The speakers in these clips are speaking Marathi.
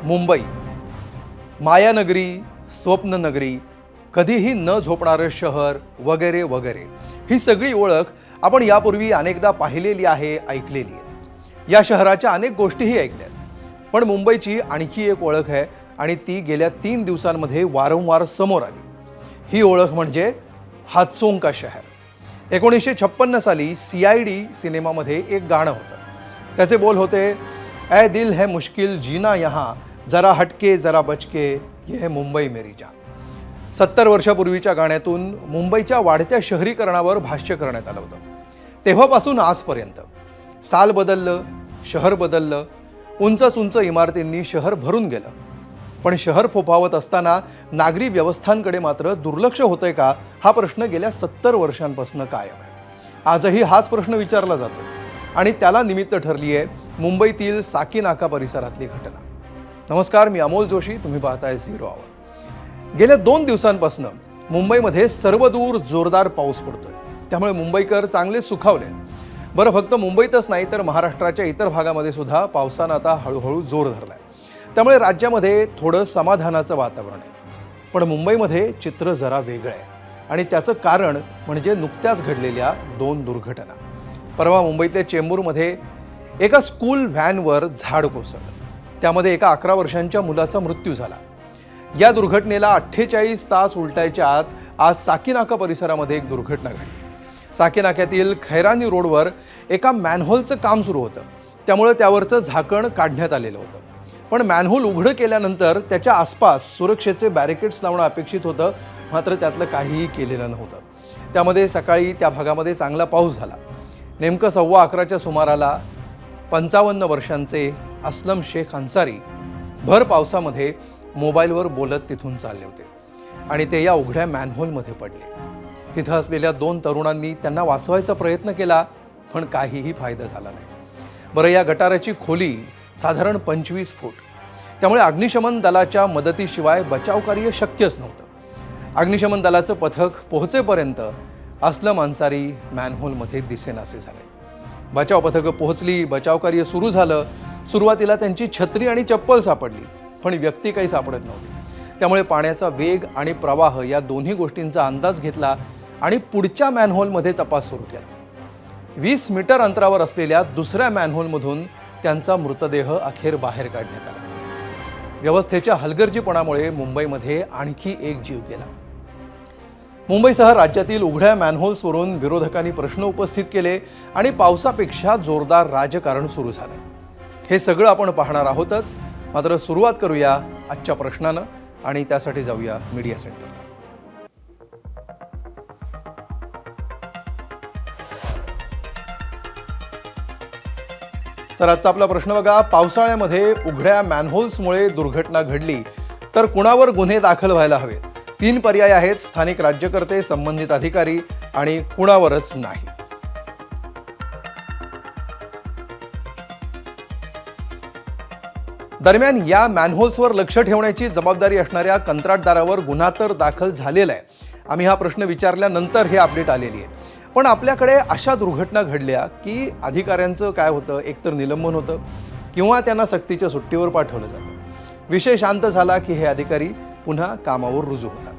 मुंबई, मायानगरी, स्वप्ननगरी, कधीही न झोपणारं शहर वगैरे वगैरे, ही सगळी ओळख आपण यापूर्वी अनेकदा पाहिलेली आहे, ऐकलेली आहे. या शहराच्या अनेक गोष्टीही ऐकल्यात. पण मुंबईची आणखी एक ओळख आहे आणि ती गेल्या 3 दिवसांमध्ये वारंवार समोर आली. ही ओळख म्हणजे हादसों का शहर. 1956 साली CID सिनेमामध्ये एक गाणं होतं. त्याचे बोल होते, ऐ दिल है मुश्किल जीना यहाँ, जरा हटके जरा बचके, ये है मुंबई मेरी जान. 70 वर्षापूर्वीच्या गाण्यातून मुंबईच्या वाढत्या शहरीकरणावर भाष्य करण्यात आलं होतं. तेव्हापासून आजपर्यंत साल बदललं, शहर बदललं, उंच इमारतींनी शहर भरून गेलं. पण शहर फोफावत असताना नागरी व्यवस्थांकडे मात्र दुर्लक्ष होतंय का, हा प्रश्न गेल्या 70 वर्षांपासून कायम आहे. आजही हाच प्रश्न विचारला जातो आणि त्याला निमित्त ठरली आहे मुंबईतील साकीनाका परिसरातली घटना. नमस्कार, मी अमोल जोशी, तुम्ही पाहताय झिरो आवर. गेल्या 2 दिवसांपासून मुंबईमध्ये सर्वदूर जोरदार पाऊस पडतोय. त्यामुळे मुंबईकर चांगले सुखावले. बरं, फक्त मुंबईतच नाही तर महाराष्ट्राच्या इतर भागामध्ये सुद्धा पावसानं आता हळूहळू जोर धरलाय. त्यामुळे राज्यामध्ये थोडं समाधानाचं वातावरण आहे. पण मुंबईमध्ये चित्र जरा वेगळं आहे आणि त्याचं कारण म्हणजे नुकत्याच घडलेल्या 2 दुर्घटना. परवा मुंबईतल्या चेंबूरमध्ये एका स्कूल व्हॅनवर झाड कोसळलं. त्यामध्ये एका 11 वर्षांच्या मुलाचा मृत्यू झाला. या दुर्घटनेला 48 तास उलटायच्या आत आज साकीनाका परिसरामध्ये एक दुर्घटना घडली. साकीनाक्यातील खैरानी रोडवर एका मॅनहोलचं काम सुरू होतं. त्यामुळे त्यावरचं झाकण काढण्यात आलेलं होतं. पण मॅनहोल उघडं केल्यानंतर त्याच्या आसपास सुरक्षेचे बॅरिकेड्स लावणं अपेक्षित होतं, मात्र त्यातलं काहीही केलेलं नव्हतं. त्यामध्ये सकाळी त्या भागामध्ये चांगला पाऊस झाला. नेमकं 11:15च्या सुमाराला 55 वर्षांचे असलम शेख अन्सारी भर पावसामध्ये मोबाईलवर बोलत तिथून चालले होते आणि ते या उघड्या मॅनहोलमध्ये पडले. तिथं असलेल्या 2 तरुणांनी त्यांना वाचवायचा प्रयत्न केला, पण काहीही फायदा झाला नाही. बरं, या गटाराची खोली साधारण 25 फूट. त्यामुळे अग्निशमन दलाच्या मदतीशिवाय बचावकार्य शक्यच नव्हतं. अग्निशमन दलाचं पथक पोहोचेपर्यंत असलम अन्सारी मॅनहोलमध्ये दिसेनासे झाले. बचाव पथकं पोहोचली, बचावकार्य सुरू झालं. सुरुवातीला त्यांची छत्री आणि चप्पल सापडली, पण व्यक्ती काही सापडत नव्हती. त्यामुळे पाण्याचा वेग आणि प्रवाह या दोन्ही गोष्टींचा अंदाज घेतला आणि पुढच्या मॅनहोलमध्ये तपास सुरू केला. 20 मीटर अंतरावर असलेल्या दुसऱ्या मॅनहोलमधून त्यांचा मृतदेह अखेर बाहेर काढण्यात आला. व्यवस्थेच्या हलगर्जीपणामुळे मुंबईमध्ये आणखी एक जीव गेला. मुंबईसह राज्यातील उघड्या मॅनहोल्सवरून विरोधकांनी प्रश्न उपस्थित केले आणि पावसापेक्षा जोरदार राजकारण सुरू झालं. हे सगळं आपण पाहणार आहोतच. मात्र सुरुवात करूया आजच्या प्रश्नानं आणि त्यासाठी जाऊया मीडिया सेंटरला. तर आजचा आपला प्रश्न बघा, पावसाळ्यामध्ये उघड्या मॅनहोल्समुळे दुर्घटना घडली तर कुणावर गुन्हे दाखल व्हायला हवेत? 3 पर्याय आहेत: स्थानिक राज्यकर्ते, संबंधित अधिकारी आणि कुणावरच नाही. दरम्यान या मॅनहोल्सवर लक्ष ठेवण्याची जबाबदारी असणाऱ्या कंत्राटदारावर गुन्हा तर दाखल झालेला आहे. आम्ही हा प्रश्न विचारल्यानंतर हे अपडेट आलेली आहे. पण आपल्याकडे अशा दुर्घटना घडल्या की अधिकाऱ्यांचं काय होतं, एकतर निलंबन होतं किंवा त्यांना सक्तीच्या सुट्टीवर पाठवलं जातं. विषय शांत झाला की हे अधिकारी पुन्हा कामावर रुजू होतात.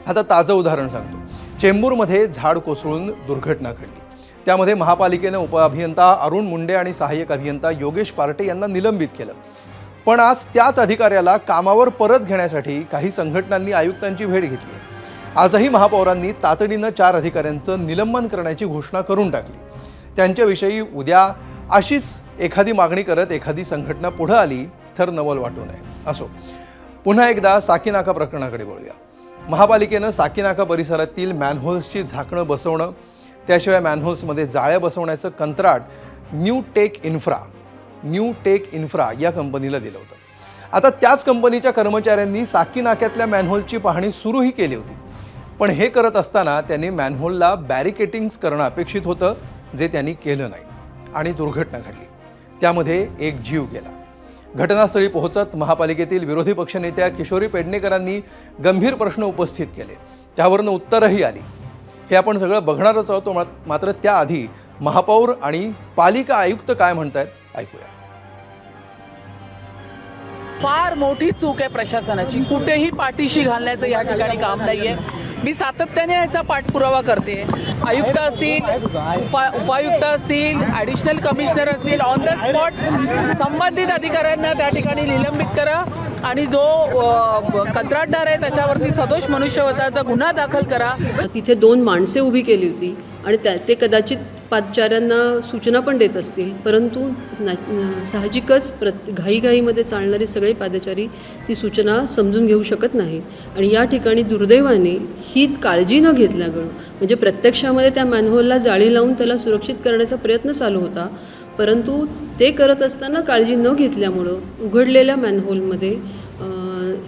आता ताजं उदाहरण सांगतो. चेंबूरमध्ये झाड कोसळून दुर्घटना घडली. त्यामध्ये महापालिकेनं उपअभियंता अरुण मुंडे आणि सहाय्यक अभियंता योगेश पार्टे यांना निलंबित केलं. पण आज त्याच अधिकाऱ्याला कामावर परत घेण्यासाठी काही संघटनांनी आयुक्तांची भेट घेतली. आजही महापौरांनी तातडीनं 4 अधिकाऱ्यांचं निलंबन करण्याची घोषणा करून टाकली. त्यांच्याविषयी उद्या अशीच एखादी मागणी करत एखादी संघटना पुढे आली तर नवल वाटू नये. असो, पुन्हा एकदा साकीनाका प्रकरणाकडे वळूया. महापालिकेनं साकीनाका परिसरातील मॅनहोल्सची झाकणं बसवणं, त्याशिवाय मॅनहोल्समध्ये जाळ्या बसवण्याचं कंत्राट न्यू टेक इन्फ्रा या कंपनीला दिलं होतं. आता त्याच कंपनीच्या कर्मचाऱ्यांनी साकीनाक्यातल्या मॅनहोलची पाहणी सुरूही केली होती. पण हे करत असताना त्यांनी मॅनहोलला बॅरिकेटिंग्स करणं अपेक्षित होतं, जे त्यांनी केलं नाही आणि दुर्घटना घडली. त्यामध्ये एक जीव गेला. घटनास्थळी पोहोचत महापालिकेतील विरोधी पक्षनेत्या किशोरी पेडणेकरांनी गंभीर प्रश्न उपस्थित केले. त्यावरनं उत्तरही आली. हे आपण सगळं बघणारच आहोत. मात्र त्याआधी महापौर आणि पालिका आयुक्त काय म्हणतायत ऐकूया. फार मोठी चूक आहे प्रशासनाची. कुठेही पाठीशी घालण्याचं या ठिकाणी काम नाहीये. मी सातत्याने याचा पाठपुरावा करते. आयुक्त असतील, उपायुक्त असतील, ॲडिशनल कमिशनर असतील, ऑन द स्पॉट संबंधित अधिकाऱ्यांना त्या ठिकाणी निलंबित करा आणि जो कंत्राटदार आहे त्याच्यावरती सदोष मनुष्यवधाचा गुन्हा दाखल करा. तिथे 2 माणसे उभी केली होती आणि ते कदाचित पादचाऱ्यांना सूचना पण देत असतील, परंतु साहजिकच घाईघाईमध्ये चालणारे सगळे पादचारी ती सूचना समजून घेऊ शकत नाहीत. आणि या ठिकाणी दुर्दैवाने ही काळजी न घेतल्यामुळं, म्हणजे प्रत्यक्षामध्ये त्या मॅनहोलला जाळी लावून त्याला सुरक्षित करण्याचा प्रयत्न चालू होता, परंतु ते करत असताना काळजी न घेतल्यामुळं उघडलेल्या मॅनहोलमध्ये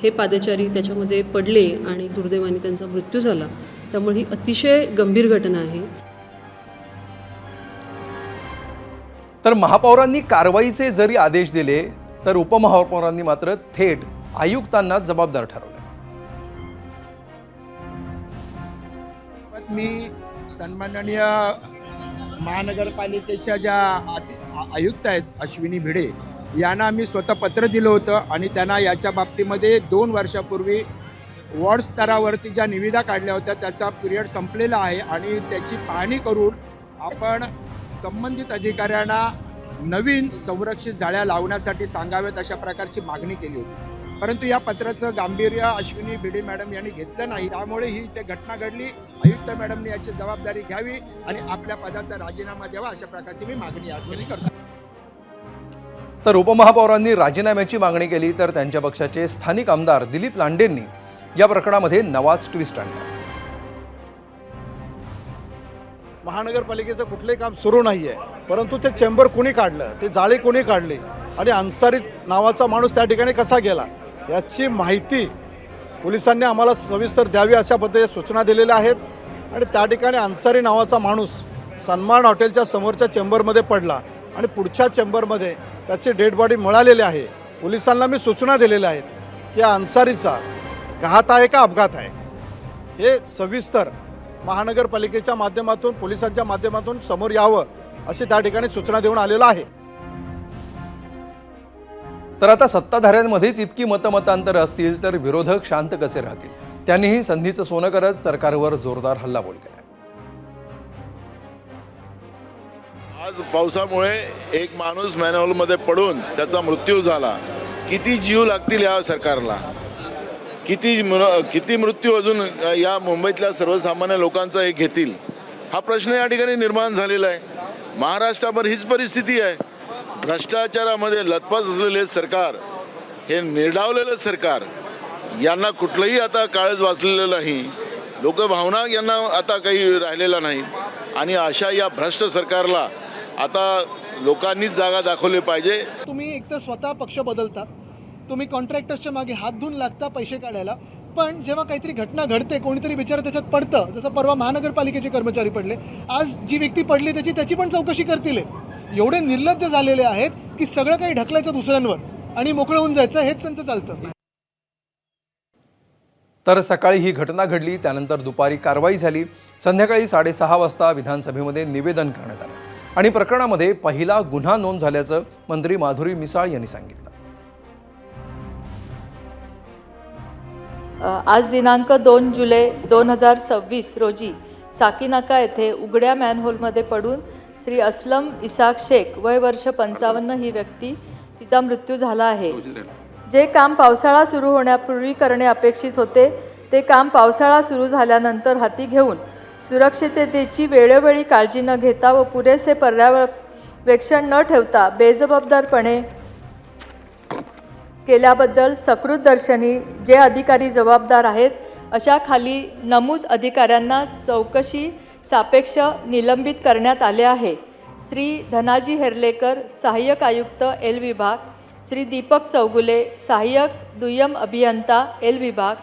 हे पादचारी त्याच्यामध्ये पडले आणि दुर्दैवाने त्यांचा मृत्यू झाला. त्यामुळे ही अतिशय गंभीर घटना आहे. तर महापौरांनी कारवाईचे जरी आदेश दिले तर उपमहापौरांनी मात्र थेट आयुक्तांना जबाबदार ठरवले. मी सन्माननीय महानगरपालिकेच्या ज्या आयुक्त आहेत अश्विनी भिडे यांना मी स्वतः पत्र दिलं होतं आणि त्यांना याच्या बाबतीमध्ये 2 वर्षापूर्वी वॉर्ड स्तरावरती ज्या निविदा काढल्या होत्या त्याचा पिरियड संपलेला आहे आणि त्याची पाहणी करून आपण संबंधित अधिकाऱ्यांना नवीन संरक्षित जाळ्या लावण्यासाठी सांगाव्यात अशा प्रकारची मागणी केली होती. परंतु या पत्राचं गांभीर्य अश्विनी भिडे मॅडम यांनी घेतलं नाही. त्यामुळे ही इथे घटना घडली. आयुक्त मॅडमने याची जबाबदारी घ्यावी आणि आपल्या पदाचा राजीनामा द्यावा अशा प्रकारची मी मागणी या ठिकाणी करतो. तर उपमहापौरांनी राजीनाम्याची मागणी केली तर त्यांच्या पक्षाचे स्थानिक आमदार दिलीप लांडेंनी या प्रकरणामध्ये नवाच ट्विस्ट आणला. महानगरपालिकेचं कुठलंही काम सुरू नाही आहे, परंतु ते चेंबर कोणी काढलं, ते जाळी कोणी काढली आणि अन्सारी नावाचा माणूस त्या ठिकाणी कसा गेला याची माहिती पोलिसांनी आम्हाला सविस्तर द्यावी अशा पद्धतीने सूचना दिलेल्या आहेत. आणि त्या ठिकाणी अन्सारी नावाचा माणूस सन्मान हॉटेलच्या समोरच्या चेंबरमध्ये पडला आणि पुढच्या चेंबरमध्ये त्याची डेड बॉडी मिळालेली आहे. पोलिसांना मी सूचना दिलेल्या आहेत की अन्सारीचा घात आहे का अपघात आहे हे सविस्तर महानगरपालिकेच्या माध्यमातून पोलिसांच्या माध्यमातून समोर यावं अशी त्या ठिकाणी सूचना देऊन आलेलं आहे. तर आता सत्ताधाऱ्यांमध्येच इतकी मतमतांतर असतील तर विरोधक शांत कसे राहतील. त्यांनीही संधीचं सोनं करत सरकारवर जोरदार हल्लाबोल केला. आज पावसामुळे एक माणूस मॅनहोलमध्ये पडून त्याचा मृत्यू झाला. किती जीव लागतील या सरकारला, किती मृत्यू अजून या मुंबईतल्या सर्वसामान्य लोकांचा हे घेतील हा प्रश्न या ठिकाणी निर्माण झालेला आहे. महाराष्ट्राभर हीच परिस्थिती आहे. भ्रष्टाचारामध्ये लथपथ असलेले सरकार, हे निर्डावलेलं सरकार, यांना कुठलंही आता काळज वाचलेलं नाही. लोकभावना यांना आता काही राहिलेला नाही आणि अशा या भ्रष्ट सरकारला आता लोकांनीच जागा दाखवली पाहिजे. तुम्ही एक तर स्वतः पक्ष बदलता, तुम्ही कॉन्ट्रॅक्टर्सच्या मागे हात धुवून लागता पैसे काढायला, पण जेव्हा काहीतरी घटना घडते कोणीतरी बिचारा त्याच्यात पडतं, जसं परवा महानगरपालिकेचे कर्मचारी पडले, आज जी व्यक्ती पडली त्याची पण चौकशी करतील. एवढे निर्लज्ज झालेले आहेत की सगळं काही ढकलायचं दुसऱ्यांवर आणि मोकळं होऊन जायचं, हेच त्यांचं चालतं. तर सकाळी ही घटना घडली, त्यानंतर दुपारी कारवाई झाली. संध्याकाळी 6:30 वाजता विधानसभेमध्ये निवेदन करण्यात आलं आणि प्रकरणामध्ये पहिला गुन्हा नोंद झाल्याचं मंत्री माधुरी मिसाळ यांनी सांगितलं. आज दिनांक 2 जुलै 2026 रोजी साकीनाका येथे उघड्या मॅनहोलमध्ये पडून श्री असलम इसाक शेख वय वर्ष 55 ही व्यक्ती तिचा मृत्यू झाला आहे. जे काम पावसाळा सुरू होण्यापूर्वी करणे अपेक्षित होते ते काम पावसाळा सुरू झाल्यानंतर हाती घेऊन सुरक्षिततेची वेळोवेळी काळजी न घेता व पुरेसे पर्यवेक्षण न ठेवता बेजबाबदारपणे केल्याबद्दल सकृत दर्शनी जे अधिकारी जबाबदार आहेत अशा खाली नमूद अधिकाऱ्यांना चौकशी सापेक्ष निलंबित करण्यात आले आहे. श्री धनाजी हेर्लेकर सहाय्यक आयुक्त एल विभाग, श्री दीपक चौगुले सहाय्यक दुय्यम अभियंता एल विभाग,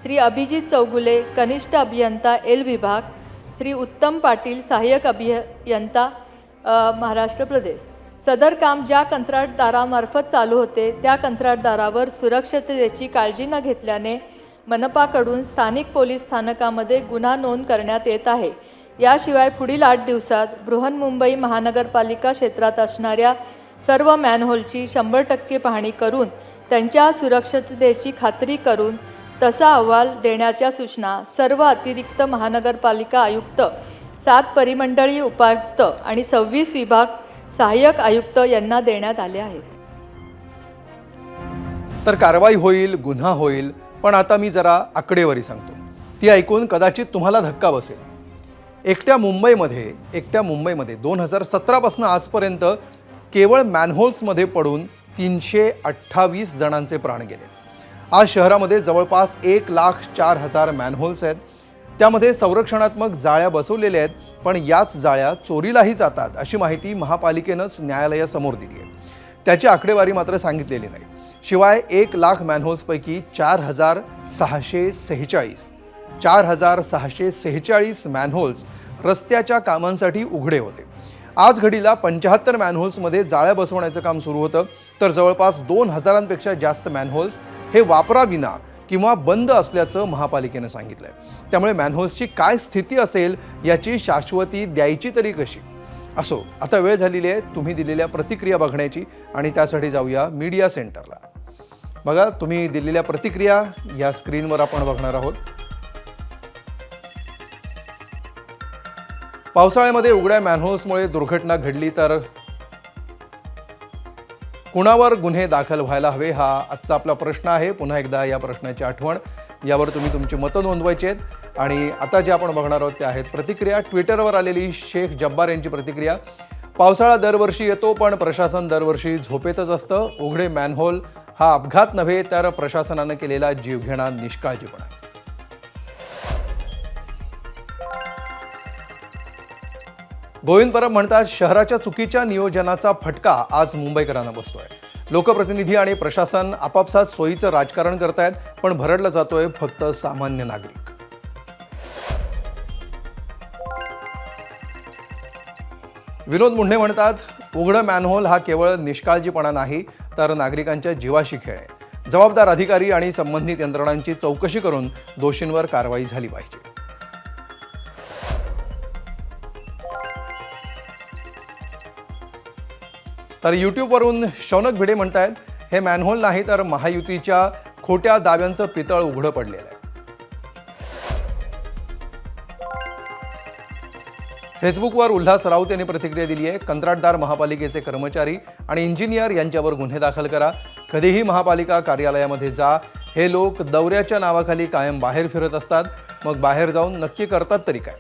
श्री अभिजित चौगुले कनिष्ठ अभियंता एल विभाग, श्री उत्तम पाटील सहाय्यक अभियंता महाराष्ट्र प्रदेश. सदर काम ज्या कंत्राटदारामार्फत चालू होते त्या कंत्राटदारावर सुरक्षिततेची काळजी न घेतल्याने मनपाकडून स्थानिक पोलीस स्थानकामध्ये गुन्हा नोंद करण्यात येत आहे. याशिवाय पुढील 8 दिवसात बृहन्मुंबई महानगरपालिका क्षेत्रात असणाऱ्या सर्व मॅनहोलची 100% पाहणी करून त्यांच्या सुरक्षिततेची खात्री करून तसा अहवाल देण्याच्या सूचना सर्व अतिरिक्त महानगरपालिका आयुक्त, 7 परिमंडळीय उपायुक्त आणि 26 विभाग सहाय्यक आयुक्त यांना देण्यात आले आहेत. तर कारवाई होईल, गुन्हा होईल, पण आता मी जरा आकडेवारी सांगतो. ती ऐकून कदाचित तुम्हाला धक्का बसेल. एकट्या मुंबईमध्ये 2017 पासून आजपर्यंत केवळ मॅनहोल्समध्ये पडून 328 जणांचे प्राण गेले. आज शहरामध्ये जवळपास 1,04,000 मॅनहोल्स आहेत. त्यामध्ये संरक्षणात्मक जाळ्या बसवलेल्या आहेत, पण याच जाळ्या चोरीलाही जातात अशी माहिती महापालिकेनंच न्यायालयासमोर दिली आहे. त्याची आकडेवारी मात्र सांगितलेली नाही. शिवाय 1,00,000 मॅनहोल्सपैकी 4,646 मॅनहोल्स रस्त्याच्या कामांसाठी उघडे होते. आज घडीला 75 मॅनहोल्समध्ये जाळ्या बसवण्याचं काम सुरू होतं, तर जवळपास 2,000पेक्षा जास्त मॅनहोल्स हे वापराविना किंवा बंद असल्याचं महापालिकेनं सांगितलं आहे. त्यामुळे मॅनहोल्सची काय स्थिती असेल याची शाश्वती द्यायची तरी कशी? असो, आता वेळ झालेली आहे तुम्ही दिलेल्या प्रतिक्रिया बघण्याची आणि त्यासाठी जाऊया मीडिया सेंटरला. बघा, तुम्ही दिलेल्या प्रतिक्रिया या स्क्रीनवर आपण बघणार आहोत. पावसाळ्यामध्ये उघड्या मॅनहोल्समुळे दुर्घटना घडली तर कुणावर गुन्हे दाखल व्हायला हवे, हा आजचा आपला प्रश्न आहे. पुन्हा एकदा या प्रश्नाची आठवण, यावर तुम्ही तुमची मतं नोंदवायची आहेत. आणि आता जे आपण बघणार आहोत ते आहेत प्रतिक्रिया. ट्विटरवर आलेली शेख जब्बार यांची प्रतिक्रिया. पावसाळा दरवर्षी येतो, पण प्रशासन दरवर्षी झोपेतच असतं. उघडे मॅनहोल हा अपघात नव्हे तर प्रशासनानं केलेला जीवघेणा निष्काळजीपणा. गोविंद परब म्हणतात, शहराच्या चुकीच्या नियोजनाचा फटका आज मुंबईकरांना बसतोय. लोकप्रतिनिधी आणि प्रशासन आपापसात सोयीचं राजकारण करतायत, पण भरडला जातोय फक्त सामान्य नागरिक. विनोद मुंढे म्हणतात, उघडं मॅनहोल हा केवळ निष्काळजीपणा नाही तर नागरिकांच्या जीवाशी खेळ आहे. जबाबदार अधिकारी आणि संबंधित यंत्रणांची चौकशी करून दोषींवर कारवाई झाली पाहिजे. तर यूट्यूबवरून शौनक भिडे म्हणतायत, हे मॅनहोल नाही तर महायुतीच्या खोट्या दाव्यांचं पितळ उघडं पडलेलं आहे. फेसबुकवर उल्हास राऊत यांनी प्रतिक्रिया दिली आहे. कंत्राटदार महापालिकेचे कर्मचारी आणि इंजिनियर यांच्यावर गुन्हे दाखल करा. कधीही महापालिका कार्यालयामध्ये जा. हे लोक दौऱ्याच्या नावाखाली कायम बाहेर फिरत असतात, मग बाहेर जाऊन नक्की करतात तरी काय?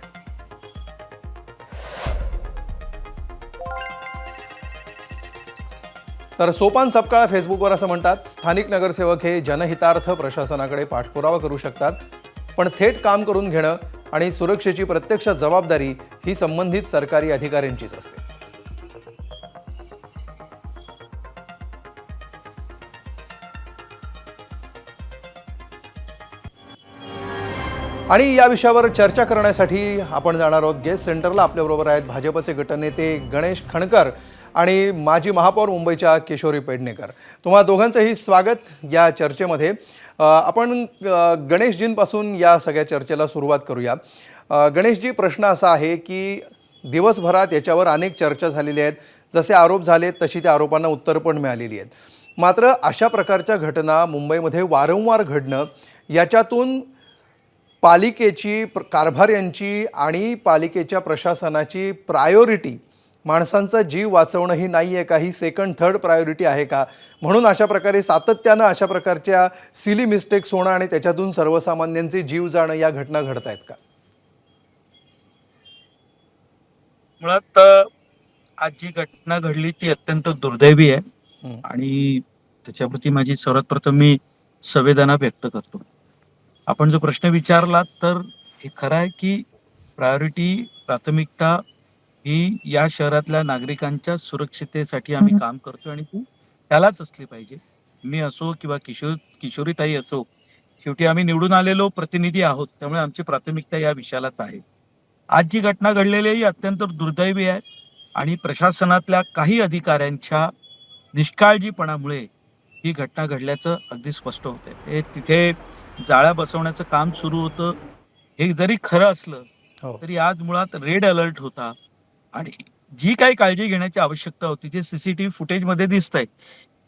तर सोपान सपकाळ फेसबुकवर असं म्हणतात, स्थानिक नगरसेवक हे जनहितार्थ प्रशासनाकडे पाठपुरावा करू शकतात, पण थेट काम करून घेणं आणि सुरक्षेची प्रत्यक्ष जबाबदारी ही संबंधित सरकारी अधिकाऱ्यांचीच असते. आणि या विषयावर चर्चा करण्यासाठी आपण जाणार आहोत गेस्ट सेंटरला. आपल्याबरोबर आहेत भाजपचे गटनेते गणेश खणकर आणि माजी महापौर मुंबईच्या किशोरी पेडणेकर. तुम्हा दोघांचंही स्वागत या चर्चेमध्ये. आपण गणेशजींपासून या सगळ्या चर्चेला सुरुवात करूया. गणेशजी, प्रश्न असा आहे की दिवसभरात याच्यावर अनेक चर्चा झालेल्या आहेत. जसे आरोप झालेत तशी त्या आरोपांना उत्तर पण मिळालेली आहेत. मात्र अशा प्रकारच्या घटना मुंबईमध्ये वारंवार घडणं, याच्यातून पालिकेची, कारभाऱ्यांची आणि पालिकेच्या प्रशासनाची प्रायोरिटी माणसांचा जीव वाचवणं ही नाही आहे का? ही सेकंड थर्ड प्रायोरिटी आहे का? म्हणून अशा प्रकारे सातत्यानं अशा प्रकारच्या सिली मिस्टेक्स होणं आणि त्याच्यातून सर्वसामान्यांचे जीव जाणं या घटना घडत आहेत का? मुळात आज जी घटना घडली ती अत्यंत दुर्दैवी आहे आणि त्याच्याप्रती माझी सर्वात प्रथम मी संवेदना व्यक्त करतो. आपण जो प्रश्न विचारला तर हे खरं आहे की प्राथमिकता ही या शहरातल्या नागरिकांच्या सुरक्षितेसाठी आम्ही काम करतो आणि ती त्यालाच असली पाहिजे. मी असो किंवा किशोरीताई असो, शेवटी आम्ही निवडून आलेलो प्रतिनिधी आहोत, त्यामुळे आमची प्राथमिकता या विषयालाच आहे. आज जी घटना घडलेली आहे ही अत्यंत दुर्दैवी आहे आणि प्रशासनातल्या काही अधिकाऱ्यांच्या निष्काळजीपणामुळे ही घटना घडल्याचं अगदी स्पष्ट होतंय. हे तिथे जाळ्या बसवण्याचं काम सुरू होतं हे जरी खरं असलं तरी आज मुळात रेड अलर्ट होता आणि जी काही काळजी घेण्याची आवश्यकता होती, जे सीसीटीव्ही फुटेजमध्ये दिसतंय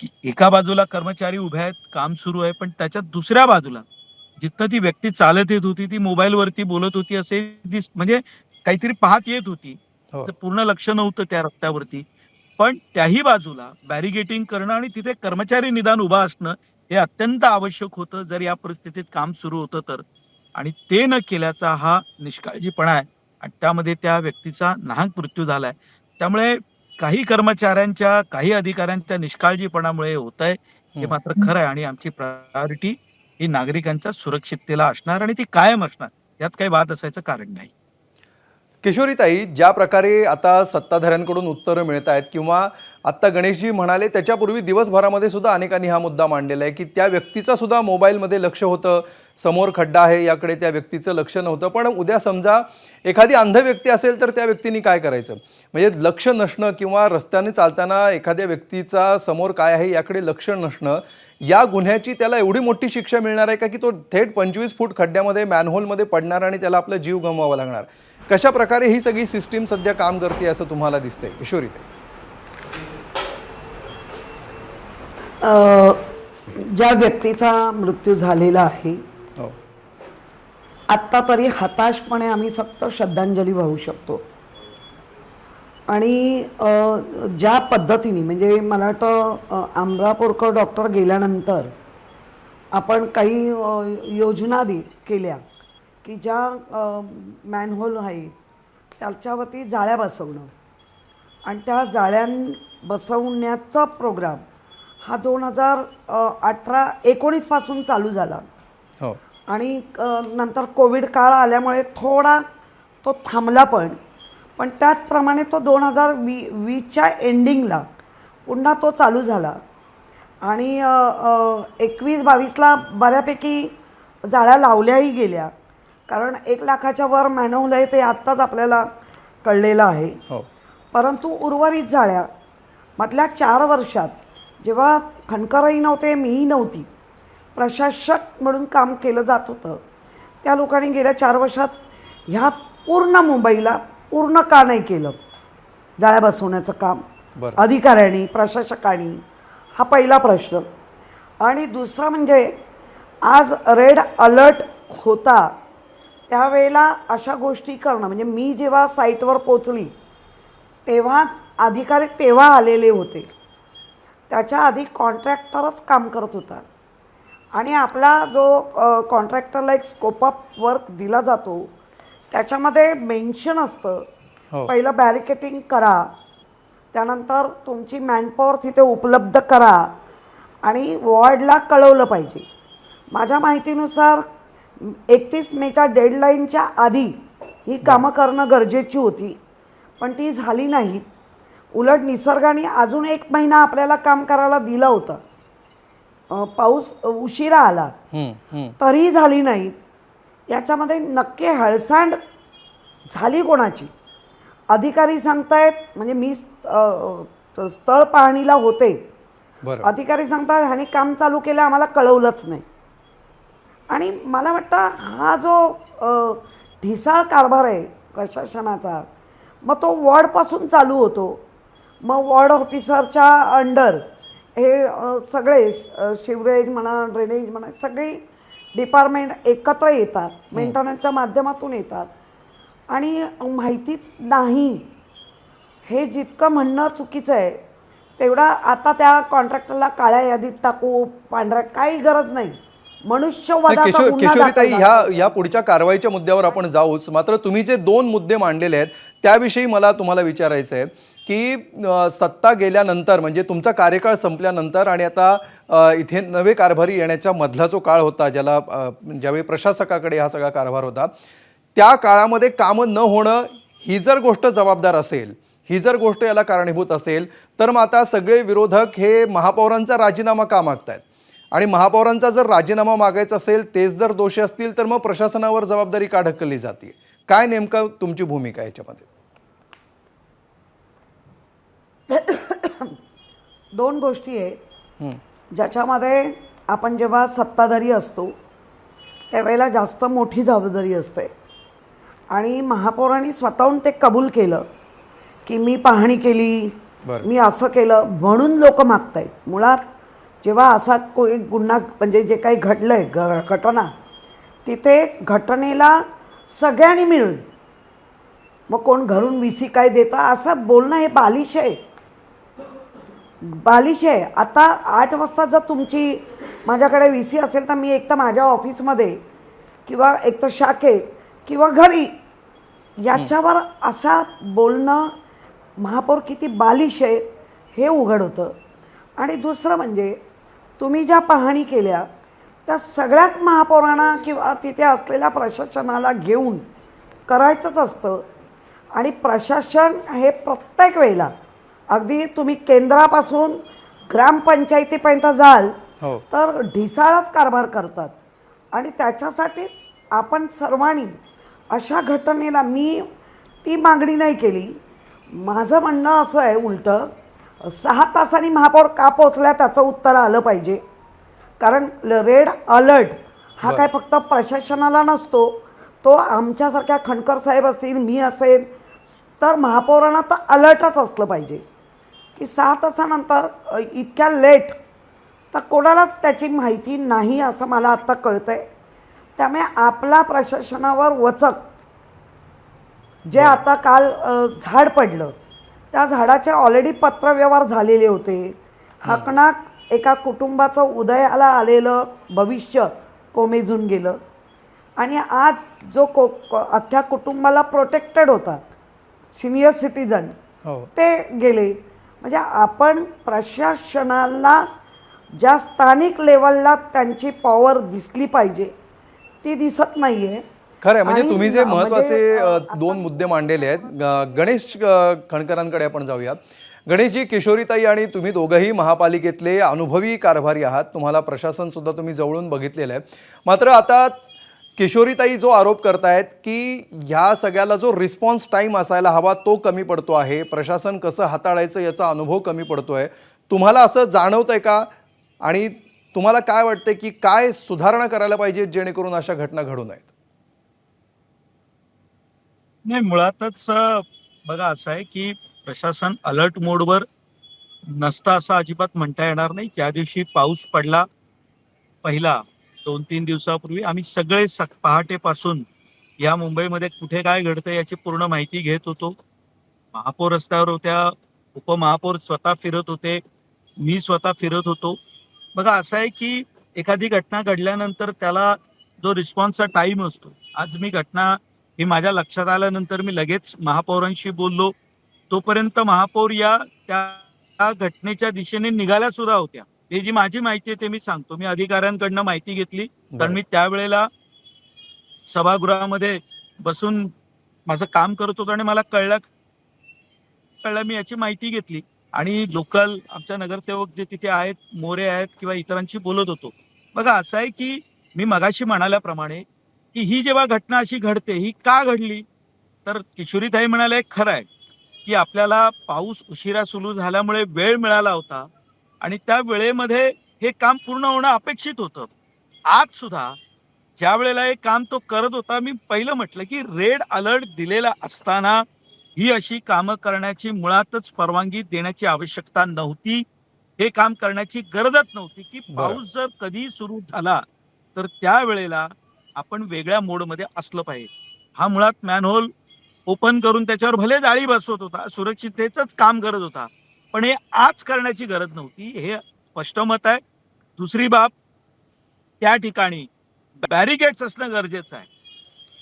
की एका बाजूला कर्मचारी उभे आहेत, काम सुरू आहे, पण त्याच्या दुसऱ्या बाजूला जिथं ती व्यक्ती चालत येत होती ती मोबाईलवरती बोलत होती असे म्हणजे काहीतरी पाहत येत होती. हो. तिचं पूर्ण लक्ष नव्हतं त्या रस्त्यावरती. पण त्याही बाजूला बॅरिगेटिंग करणं आणि तिथे कर्मचारी निदान उभा असणं हे अत्यंत आवश्यक होतं जर या परिस्थितीत काम सुरू होतं तर. आणि ते न केल्याचा हा निष्काळजीपणा आहे आणि त्यामध्ये त्या व्यक्तीचा नाहक मृत्यू झालाय. त्यामुळे काही कर्मचाऱ्यांच्या, काही अधिकाऱ्यांच्या निष्काळजीपणामुळे होत आहे हे मात्र खरं आहे आणि आमची प्रायोरिटी ही नागरिकांच्या सुरक्षिततेला असणार आणि ती कायम असणार, यात काही वाद असायचं कारण नाही. किशोरीताई, ज्या प्रकारे आता सत्ताधाऱ्यांकडून उत्तरं मिळत आहेत किंवा आत्ता गणेशजी म्हणाले त्याच्यापूर्वी दिवसभरामध्ये सुद्धा अनेकांनी हा मुद्दा मांडलेला आहे की त्या व्यक्तीचा सुद्धा मोबाईलमध्ये लक्ष होतं, समोर खड्डा आहे याकडे त्या व्यक्तीचं लक्ष नव्हतं. पण उद्या समजा एखादी अंध व्यक्ती असेल तर त्या व्यक्तीने काय करायचं? म्हणजे लक्ष नसणं किंवा रस्त्याने चालताना एखाद्या व्यक्तीचा समोर काय आहे याकडे लक्ष नसणं, या गुन्ह्याची त्याला एवढी मोठी शिक्षा मिळणार आहे का की तो थेट 25 फूट खड्ड्यामध्ये मॅनहोलमध्ये पडणार आणि त्याला आपला जीव गमवावा लागणार? कशा प्रकारे ही सगळी सिस्टीम सध्या काम करते असं तुम्हाला दिसतंय किशोरीताई? ज्या व्यक्तीचा मृत्यू झालेला आहे हो. आत्ता तरी हताशपणे आम्ही फक्त श्रद्धांजली वाहू शकतो. आणि ज्या पद्धतीने म्हणजे मला वाटतं अमरापूरकर डॉक्टर गेल्यानंतर आपण काही योजना केल्या की ज्या मॅनहोल आहे त्याच्यावरती जाळ्या बसवणं आणि त्या जाळ्यां बसवण्याचा प्रोग्राम हा 2018-19 पासून चालू झाला. हो. आणि नंतर कोविड काळ आल्यामुळे थोडा तो थांबला पण त्याचप्रमाणे तो 2020च्या एंडिंगला पुन्हा तो चालू झाला आणि 21-22ला बऱ्यापैकी जाळ्या लावल्याही गेल्या. कारण 1 लाखाच्या वर मॅनहोल आहे ते आत्ताच आपल्याला कळलेलं आहे. हो. परंतु उर्वरित जाळ्या मधल्या 4 वर्षात जेव्हा खनकरही नव्हते, मीही नव्हती, प्रशासक म्हणून काम केलं जात होतं, त्या लोकांनी गेल्या 4 वर्षात ह्या पूर्ण मुंबईला पूर्ण का नाही केलं जाळ्या बसवण्याचं काम अधिकाऱ्यांनी, प्रशासकांनी? हा पहिला प्रश्न. आणि दुसरा म्हणजे आज रेड अलर्ट होता त्यावेळेला अशा गोष्टी करणं, म्हणजे मी जेव्हा साईटवर पोचली तेव्हा अधिकारी तेव्हा आलेले होते, त्याच्या आधी कॉन्ट्रॅक्टरच काम करत होता आणि आपला जो कॉन्ट्रॅक्टरला एक स्कोप ऑफ वर्क दिला जातो त्याच्यामध्ये मेन्शन असतं, पहिलं बॅरिकेटिंग करा, त्यानंतर तुमची मॅनपॉवर तिथे उपलब्ध करा आणि वॉर्डला कळवलं पाहिजे. माझ्या माहितीनुसार 31 मेच्या डेडलाईनच्या आधी ही कामं करणं गरजेची होती, पण ती झाली नाहीत. उलट निसर्गाने अजून 1 महिना आपल्याला काम करायला दिलं होतं. पाऊस उशिरा आला तरी झाली नाहीत. याच्यामध्ये नक्की हळसांड झाली कोणाची? अधिकारी सांगतायत, म्हणजे मी स्थळ पाहणीला होते, अधिकारी सांगतात ह्याने काम चालू केलं आम्हाला कळवलंच नाही. आणि मला वाटतं हा जो ढिसाळ कारभार आहे प्रशासनाचा, मग तो वॉर्डपासून चालू होतो. मग वॉर्ड ऑफिसरच्या अंडर हे सगळे शिवरेज म्हणा, ड्रेनेज म्हणा, सगळी डिपार्टमेंट एकत्र येतात, मेंटेनन्सच्या माध्यमातून येतात आणि माहितीच नाही. हे जितकं म्हणणं चुकीचं आहे तेवढा आता त्या कॉन्ट्रॅक्टरला काळ्या यादीत टाकू, पांढऱ्या, काही गरज नाही. किशोरीताई, ह्या पुढच्या कारवाईच्या मुद्द्यावर आपण जाऊच, मात्र तुम्ही जे 2 मुद्दे मांडलेले आहेत त्याविषयी मला तुम्हाला विचारायचं आहे की सत्ता गेल्यानंतर म्हणजे तुमचा कार्यकाळ संपल्यानंतर आणि आता इथे नवे कारभारी येण्याच्या मधला जो काळ होता, ज्यावेळी प्रशासकाकडे हा सगळा कारभार होता, त्या काळामध्ये कामं न होणं ही जर गोष्ट जबाबदार असेल, ही जर गोष्ट याला कारणीभूत असेल, तर मग आता सगळे विरोधक हे महापौरांचा राजीनामा का मागतायत? आणि महापौरांचा जर राजीनामा मागायचा असेल, तेच जर दोषी असतील, तर मग प्रशासनावर जबाबदारी का ढकलली जाते? काय नेमकं तुमची भूमिका आहे याच्यामध्ये? 2 गोष्टी आहेत ज्याच्यामध्ये आपण जेव्हा सत्ताधारी असतो त्यावेळेला जास्त मोठी जबाबदारी असते. आणि महापौरांनी स्वतःहून ते कबूल केलं की मी पाहणी केली, बरं. मी असं केलं म्हणून लोक मागतायत. मुळात जेव्हा असा कोणी गुन्हा म्हणजे जे काही घडलंय घटना, तिथे घटनेला सगळ्यांनी मिळून, मग कोण घरून VC काय देतं असं बोलणं हे बालिश आहे, बालिश आहे. आता 8 वाजता जर तुमची माझ्याकडे VC असेल तर मी एक तर माझ्या ऑफिसमध्ये किंवा एक तर शाखेत किंवा घरी, याच्यावर असा बोलणं महापौर किती बालिश आहे हे उघड होतं. आणि दुसरं म्हणजे तुम्ही ज्या पाहणी केल्या त्या सगळ्याच महापौरांना किंवा तिथे असलेल्या प्रशासनाला घेऊन करायचंच असतं. आणि प्रशासन हे प्रत्येक वेळेला अगदी तुम्ही केंद्रापासून ग्रामपंचायतीपर्यंत जाल हो. तर ढिसाळच कारभार करतात. आणि त्याच्यासाठी आपण सर्वांनी अशा घटनेला मी ती मागणी नाही केली. माझं म्हणणं असं आहे, उलटं 6 तासांनी महापौर का पोचल्या त्याचं उत्तर आलं पाहिजे. कारण रेड अलर्ट हा काय फक्त प्रशासनाला नसतो, तो आमच्यासारख्या खणकर साहेब असतील, मी असेल, तर महापौरांना तर अलर्टच असलं पाहिजे की 6 तासानंतर इतक्या लेट तर कोणालाच त्याची माहिती नाही असं मला आत्ता कळतं आहे. त्यामुळे आपला प्रशासनावर वचक, जे आता काल झाड पडलं त्या झाडाचे ऑलरेडी पत्रव्यवहार झालेले होते. हाकणाक एका कुटुंबाचं उदयाला आलेलं भविष्य कोमेजून गेलं. आणि आज जो अख्ख्या कुटुंबाला प्रोटेक्टेड होता, सिनियर सिटीजन, हो. ते गेले. म्हणजे आपण प्रशासनाला ज्या स्थानिक लेवलला त्यांची पॉवर दिसली पाहिजे ती दिसत नाही आहे. खरं आहे. म्हणजे आणि तुम्ही जे म्हणजे, महत्त्वाचे 2 मुद्दे मांडलेले आहेत. गणेश खणकरांकडे आपण जाऊया. गणेशजी, किशोरीताई आणि तुम्ही दोघंही महापालिकेतले अनुभवी कारभारी आहात, तुम्हाला प्रशासनसुद्धा तुम्ही जवळून बघितलेलं आहे. मात्र आता किशोरीताई जो आरोप करतायत की ह्या सगळ्याला जो रिस्पॉन्स टाईम असायला हवा तो कमी पडतो आहे, प्रशासन कसं हाताळायचं याचा अनुभव कमी पडतो आहे, तुम्हाला असं जाणवतं आहे का? आणि तुम्हाला काय वाटतं की काय सुधारणा करायला पाहिजे जेणेकरून अशा घटना घडू नयेत? नाही, मुळातच बघा असं आहे की प्रशासन अलर्ट मोडवर नसतं असं अजिबात म्हणता येणार नाही. ज्या दिवशी पाऊस पडला पहिला 2-3 दिवसापूर्वी आम्ही सगळे पहाटेपासून या मुंबईमध्ये कुठे काय घडतं याची पूर्ण माहिती घेत होतो. महापौर रस्त्यावर होत्या, उपमहापौर स्वतः फिरत होते, मी स्वतः फिरत होतो. बघा असं आहे की एखादी घटना घडल्यानंतर त्याला जो रिस्पॉन्सचा टाइम असतो, आज मी घटना ही माझ्या लक्षात आल्यानंतर मी लगेच महापौरांशी बोललो. तोपर्यंत महापौर या त्या घटनेच्या दिशेने निघाल्या सुद्धा होत्या. हे जी माझी माहिती आहे ते मी सांगतो. मी अधिकाऱ्यांकडनं माहिती घेतली, कारण मी त्यावेळेला सभागृहामध्ये बसून माझं काम करत होतो आणि मला कळलं मी याची माहिती घेतली आणि लोकल आमच्या नगरसेवक जे तिथे आहेत, मोरे आहेत किंवा इतरांशी बोलत होतो. बघा असं आहे की मी मगाशी म्हणाल्याप्रमाणे की ही जेव्हा घटना अशी घडते ही का घडली, तर किशोरीताई म्हणाले खरं आहे की आपल्याला पाऊस उशिरा सुरू झाल्यामुळे वेळ मिळाला होता आणि त्या वेळेमध्ये हे काम पूर्ण होणं अपेक्षित होतं. आज सुद्धा ज्या वेळेला हे काम तो करत होता, मी पहिलं म्हटलं की रेड अलर्ट दिलेला असताना ही अशी कामं करण्याची मुळातच परवानगी देण्याची आवश्यकता नव्हती. हे काम करण्याची गरजच नव्हती की पाऊस जर कधी सुरू झाला तर त्यावेळेला आपण वेगळ्या मोडमध्ये असलं पाहिजे. हा मुळात मॅनहोल ओपन करून त्याच्यावर भले जाळी बसवत होता, सुरक्षिततेचंच काम करत होता, पण हे आज करण्याची गरज नव्हती, हे स्पष्ट मत आहे. दुसरी बाब, त्या ठिकाणी बॅरिकेड्स असणं गरजेचं आहे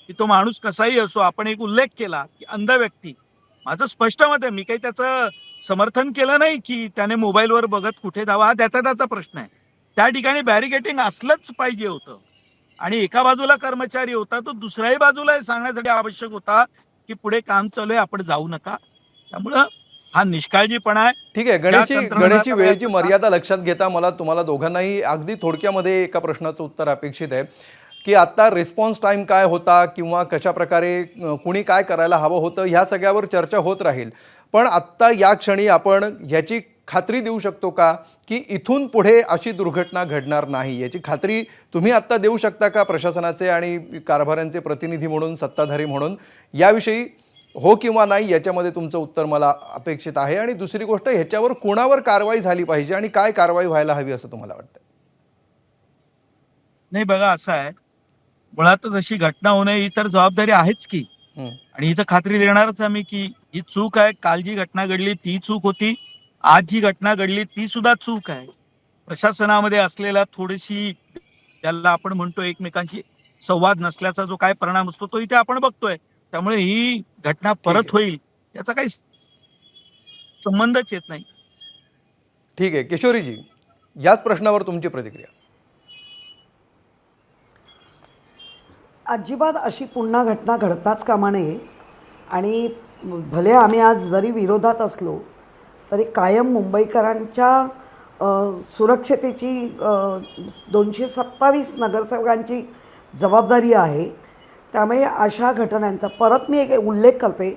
की तो माणूस कसाही असो. आपण एक उल्लेख केला की अंध व्यक्ती, माझं स्पष्ट मत आहे, मी काही त्याचं समर्थन केलं नाही की त्याने मोबाईलवर बघत कुठे जावा, हा त्याचा प्रश्न आहे. त्या ठिकाणी बॅरिकेटिंग असलंच पाहिजे होतं आणि एका बाजूला कर्मचारी होता, तो दुसऱ्याही बाजूला हे सांगण्यासाठी आवश्यक होता की पुढे काम चालू आहे, आपण जाऊ नका. त्यामुळं हा निष्काळजीपणा आहे. ठीक आहे. गणेशची वेळेची मर्यादा लक्षात घेता मला तुम्हाला दोघांनाही अगदी थोडक्यामध्ये एका प्रश्नाचं उत्तर अपेक्षित आहे की आता रिस्पॉन्स टाईम काय होता किंवा कशा प्रकारे कुणी काय करायला हवं होतं ह्या सगळ्यावर चर्चा होत राहील. पण आत्ता या क्षणी आपण ह्याची खात्री देऊ शकतो का की इथून पुढे अशी दुर्घटना घडणार नाही, याची खात्री तुम्ही आत्ता देऊ शकता का प्रशासनाचे आणि कारभाऱ्यांचे प्रतिनिधी म्हणून, सत्ताधारी म्हणून? याविषयी हो किंवा नाही याच्यामध्ये तुमचं उत्तर मला अपेक्षित आहे. आणि दुसरी गोष्ट, ह्याच्यावर कोणावर कारवाई झाली पाहिजे आणि काय कारवाई व्हायला हवी असं तुम्हाला वाटतं? नाही बघा, असं आहे, मुळातच अशी घटना होणे ही तर जबाबदारी आहेच की. आणि इथं खात्री देणारच आम्ही की ही चूक आहे. काल जी घटना घडली ती चूक होती, आज जी घटना घडली ती सुद्धा चूक आहे. प्रशासनामध्ये असलेला थोडीशी, त्याला आपण म्हणतो एकमेकांशी संवाद नसल्याचा जो काय परिणाम असतो तो इथे आपण बघतोय. त्यामुळे ही घटना परत होईल याचा काही संबंधच येत नाही. ठीक आहे किशोरीजी, याच प्रश्नावर तुमची प्रतिक्रिया. अजिबात अशी पुन्हा घटना घडताच कामा नये. आणि भले आम्ही आज जरी विरोधात असलो तरी कायम मुंबईकरांच्या सुरक्षतेची 227 नगरसेवकांची जबाबदारी आहे. त्यामुळे अशा घटनांचा परत मी एक उल्लेख करते,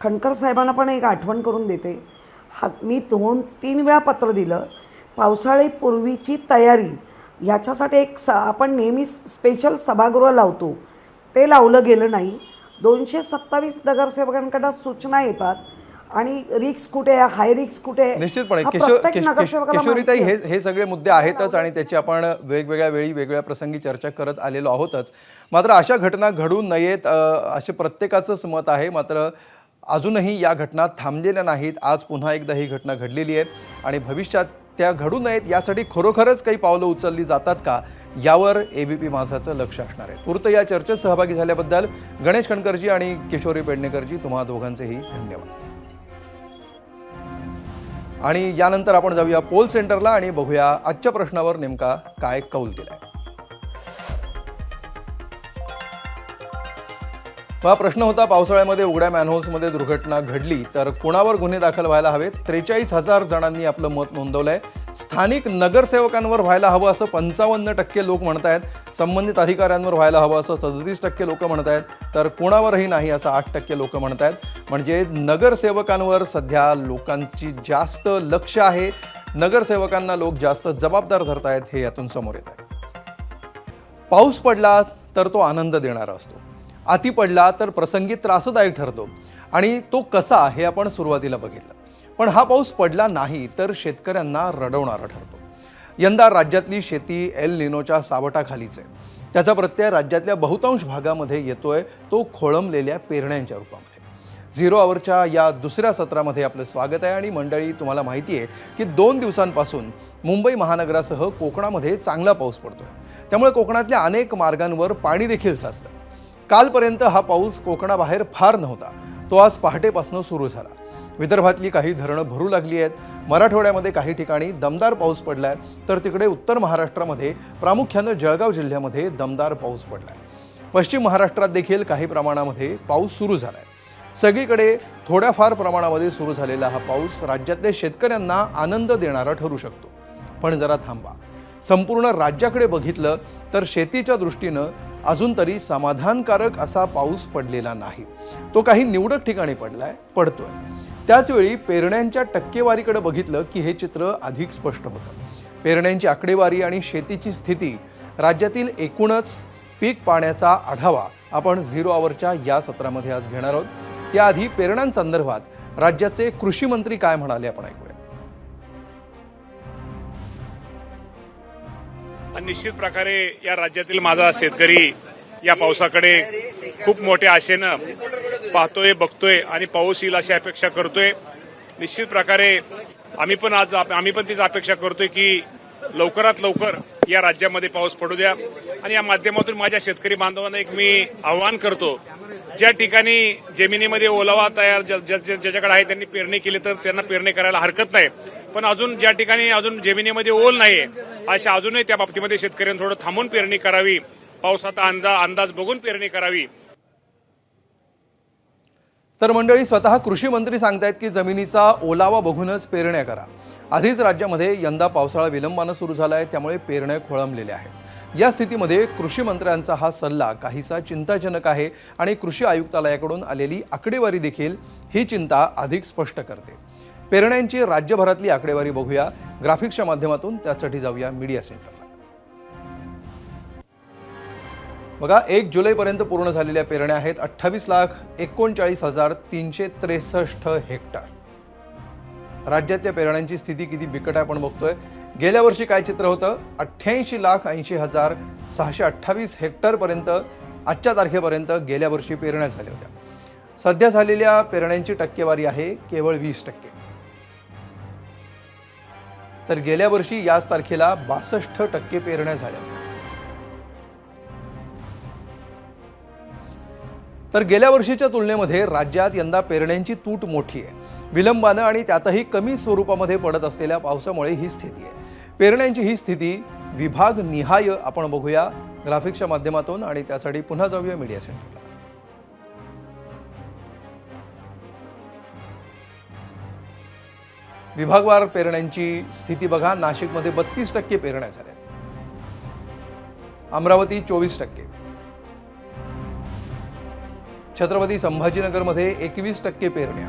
खणकर साहेबांना पण एक आठवण करून देते. मी 2-3 वेळा पत्र दिलं. पावसाळीपूर्वीची तयारी ह्याच्यासाठी आपण नेहमी स्पेशल सभागृह लावतो, ते लावलं गेलं नाही. 227 नगरसेवकांकडे सूचना येतात आणि रिक्स कुठे आहे, हाय रिक्स कुठे आहे, निश्चितपणे हा प्रत्येक नगरसेवकाला किशोरीताई माहिती असतो. हे सगळे मुद्दे आहेतच आणि त्याची आपण वेगवेगळ्या वेळी वेगवेगळ्या प्रसंगी चर्चा करत आलेलो आहोतच. मात्र अशा घटना घडू नयेत असे प्रत्येकाचंच मत आहे. मात्र अजूनही या घटना थांबलेल्या नाहीत. आज पुन्हा एकदा ही घटना घडलेली आहे आणि भविष्यात त्या घडू नयेत यासाठी खरोखरच काही पावलं उचलली जातात का, यावर ABP माझाचं लक्ष असणार आहे. तूर्त या चर्चेत सहभागी झाल्याबद्दल गणेश खणकरजी आणि किशोरी पेडणेकरजी तुम्हा दोघांचेही धन्यवाद. आणि यानंतर आपण जाऊया पोल सेंटरला आणि बघूया आजच्या प्रश्नावर नेमका काय कौल दिलाय. हा प्रश्न होता, पावसाळ्यामध्ये उघड्या मॅनहोल्समध्ये दुर्घटना घडली तर कोणावर गुन्हे दाखल व्हायला हवेत? 43,000 जणांनी आपलं मत नोंदवलंय. स्थानिक नगरसेवकांवर व्हायला हवं असं 55% लोक म्हणत आहेत. संबंधित अधिकाऱ्यांवर व्हायला हवं असं 37% लोक म्हणत आहेत. तर कोणावरही नाही असं 8% लोक म्हणत आहेत. म्हणजे नगरसेवकांवर सध्या लोकांची जास्त लक्ष आहे. नगरसेवकांना लोक जास्त जबाबदार धरत आहेत, हे यातून समोर येत आहे. पाऊस पडला तर तो आनंद देणारा असतो, अति पडला तर प्रसंगी त्रासदायक ठरतो आणि तो कसा हे आपण सुरुवातीला बघितलं. पण हा पाऊस पडला नाही तर शेतकऱ्यांना रडवणारा ठरतो. यंदा राज्यातली शेती एल निनोच्या सावटाखालीच आहे. त्याचा प्रत्यय राज्यातल्या बहुतांश भागामध्ये येतोय, तो खोळंबलेल्या पेरण्यांच्या रूपामध्ये. 0 आवरच्या या दुसऱ्या सत्रामध्ये आपलं स्वागत आहे. आणि मंडळी, तुम्हाला माहिती आहे की 2 दिवसांपासून मुंबई महानगरासह कोकणामध्ये चांगला पाऊस पडतोय. त्यामुळे कोकणातल्या अनेक मार्गांवर पाणी देखील साचलं. कालपर्यंत हा पाऊस कोकणाबाहेर फार नव्हता, तो आज पहाटेपासून सुरू झाला. विदर्भातली काही धरणं भरू लागली आहेत. मराठवाड्यामध्ये काही ठिकाणी दमदार पाऊस पडलाय, तर तिकडे उत्तर महाराष्ट्रामध्ये प्रामुख्यानं जळगाव जिल्ह्यामध्ये दमदार पाऊस पडलाय. पश्चिम महाराष्ट्रात देखील काही प्रमाणामध्ये पाऊस सुरू झालाय. सगळीकडे थोड्याफार प्रमाणामध्ये सुरू झालेला हा पाऊस राज्यातल्या शेतकऱ्यांना आनंद देणारा ठरू शकतो. पण जरा थांबा, संपूर्ण राज्याकडे बघितलं तर शेतीच्या दृष्टीनं अजून तरी समाधानकारक असा पाऊस पडलेला नाही. तो काही निवडक ठिकाणी पडतोय. त्याचवेळी पेरण्यांच्या टक्केवारीकडे बघितलं की हे चित्र अधिक स्पष्ट होतं. पेरण्यांची आकडेवारी आणि शेतीची स्थिती, राज्यातील एकूणच पीक पाण्याचा आढावा आपण 0 आवरच्या या सत्रामध्ये आज घेणार आहोत. त्याआधी पेरण्यांसंदर्भात राज्याचे कृषी मंत्री काय म्हणाले आपण ऐकूया. निश्चित प्रकारे या राज्यातील माझा शेतकरी या पावसाकडे खूप मोठ्या आशेनं पाहतोय, बघतोय आणि पाऊस येईल अशी अपेक्षा करतोय. निश्चित प्रकारे आम्ही पण तीच अपेक्षा करतोय की लवकरात लवकर या राज्यामध्ये पाऊस पडू द्या. आणि या माध्यमातून माझ्या शेतकरी बांधवांना एक मी आवाहन करतो, ज्या ठिकाणी जमिनीमध्ये ओलावा तयार ज्याच्याकडे आहे त्यांनी पेरणी केली तर त्यांना पेरणी करायला हरकत नाही. पण अजून ज्या ठिकाणी अजून जमिनीमध्ये ओल नाहीये अशा अजूनही त्या बाबतीमध्ये शेतकऱ्यांनी थोडं थांबून पेरणी करावी, पावसाचा अंदाज बघून पेरणी करावी. तर मंडळी, स्वतः कृषी मंत्री सांगतायत की जमिनीचा ओलावा बघूनच पेरण्या करा. आधीच राज्यामध्ये यंदा पावसाळा विलंबानं सुरू झाला आहे, त्यामुळे पेरण्या खोळंबलेल्या आहेत. या स्थितीमध्ये कृषी मंत्र्यांचा हा सल्ला काहीसा चिंताजनक आहे आणि कृषी आयुक्तालयाकडून आलेली आकडेवारी देखील ही चिंता अधिक स्पष्ट करते. पेरण्यांची राज्यभरातली आकडेवारी बघूया ग्राफिक्सच्या माध्यमातून. त्यासाठी जाऊया मीडिया सेंटरला. बघा 1 जुलैपर्यंत पूर्ण झालेल्या पेरण्या आहेत 28,39,363 हेक्टर. राज्यातल्या पेरण्यांची स्थिती किती बिकट आहे आपण बघतोय. गेल्या वर्षी काय चित्र होतं? 88,80,628 हेक्टरपर्यंत आजच्या तारखेपर्यंत गेल्या वर्षी पेरण्या झाल्या होत्या. सध्या झालेल्या पेरण्यांची टक्केवारी आहे केवळ 20%. तर गेल्या वर्षी याच तारखेला 62% पेरण्या झाल्या होत्या. तर गेल्या वर्षीच्या तुलनेमध्ये राज्यात यंदा पेरण्यांची तूट मोठी आहे. विलंबानं आणि त्यातही कमी स्वरूपामध्ये पडत असलेल्या पावसामुळे ही स्थिती आहे. पेरण्यांची ही स्थिती विभाग निहाय आपण बघूया ग्राफिक्सच्या माध्यमातून आणि त्यासाठी पुन्हा जाऊया मीडिया सेंटरला. विभागवार पेरण्यांची स्थिती बघा. नाशिकमध्ये 32% पेरण्या झाल्या, अमरावती 24%, छत्रपती संभाजीनगरमध्ये 21% पेरण्या,